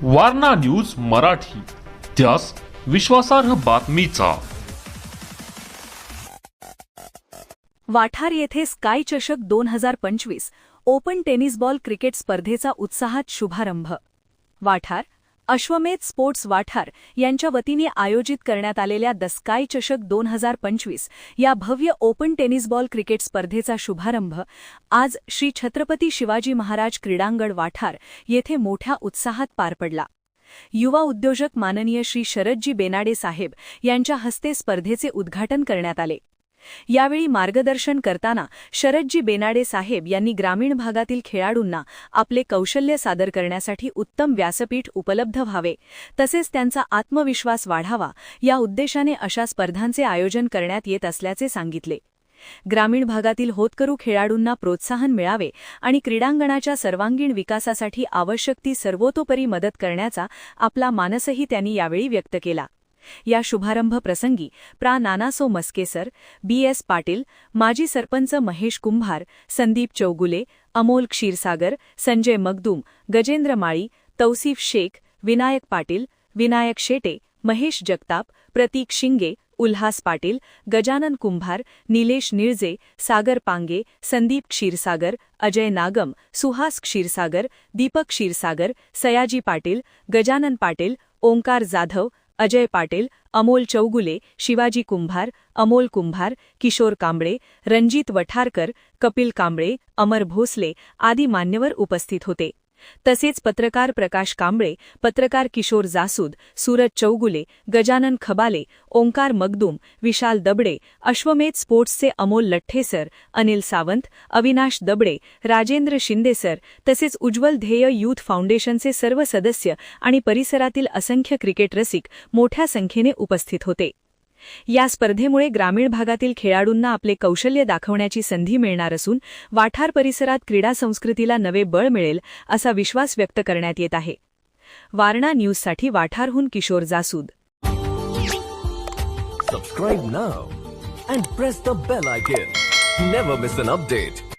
Warna news Marathi, त्यास विश्वासार्ह बातमीचा। वाठार येथे स्काय चषक 2025 ओपन टेनिस बॉल क्रिकेट स्पर्धेचा उत्साहात शुभारंभ। वाठार अश्वमेध स्पोर्ट्स वाठार यांच्या वतीने आयोजित करण्यात आलेल्या द स्काय चषक 2025 या भव्य ओपन टेनिस बॉल क्रिकेट स्पर्धेचा शुभारंभ आज श्री छत्रपती शिवाजी महाराज क्रीडांगण वाठार येथे मोठ्या उत्साहात पार पडला। युवा उद्योजक माननीय श्री शरदजी बेनाडे साहेब यांच्या हस्ते स्पर्धेचे उद्घाटन करण्यात आले। यावेळी मार्गदर्शन करताना शरदजी बेनाडे साहेब यांनी ग्रामीण भागातील खेळाडूंना आपले कौशल्य सादर करण्यासाठी उत्तम व्यासपीठ उपलब्ध व्हावे तसेच त्यांचा आत्मविश्वास वाढावा या उद्देशाने अशा स्पर्धांचे आयोजन करण्यात येत असल्याचे सांगितले। ग्रामीण भागातील होतकरू खेळाडूंना प्रोत्साहन मिळावे आणि क्रीडांगणाच्या सर्वांगीण विकासासाठी आवश्यक ती सर्वतोपरी मदत करण्याचा आपला मानसही त्यांनी यावेळी व्यक्त केला। या शुभारंभ प्रसंगी प्रा नानासो मस्केसर, बी.एस. पाटील, माजी सरपंच महेश कुंभार, संदीप चौगुले, अमोल क्षीरसागर, संजय मगदूम, गजेंद्र माळी, तौसिफ शेख, विनायक पाटील, विनायक शेटे, महेश जगताप, प्रतीक शिंगे, उल्हास पाटील, गजानन कुंभार, निलेश निळजे, सागर पांगे, संदीप क्षीरसागर, अजय नागम, सुहास क्षीरसागर, दीपक क्षीरसागर, सयाजी पाटील, गजानन पाटील, ओंकार जाधव, अजय पाटील, अमोल चौगुले, शिवाजी कुंभार, अमोल कुंभार, किशोर कांबळे, रणजित वठारकर, कपिल कांबळे, अमर भोसले आदी मान्यवर उपस्थित होते। तसेच पत्रकार प्रकाश कांबळे, पत्रकार किशोर जासूद, सूरज चौगुले, गजानन खबाले, ओंकार मगदूम, विशाल दबडे, अश्वमेध स्पोर्ट्सचे अमोल लठ्ठे सर, अनिल सावंत, अविनाश दबडे, राजेंद्र शिंदे सर तसेच उज्ज्वल ध्येय यूथ फाउंडेशनचे सर्व सदस्य आणि परिसरातील असंख्य क्रिकेट रसिक मोठ्या संख्येने उपस्थित होते। या स्पर्धेमुळे ग्रामीण भागातील खेळाडूंना आपले कौशल्य दाखवण्याची संधी मिळणार असून वाठार परिसरात क्रीडा संस्कृतीला नवे बळ मिळेल असा विश्वास व्यक्त करण्यात येत आहे। वारणा न्यूजसाठी वाठारहून Kishore जासूद। Subscribe now and press the bell icon. Never miss an update.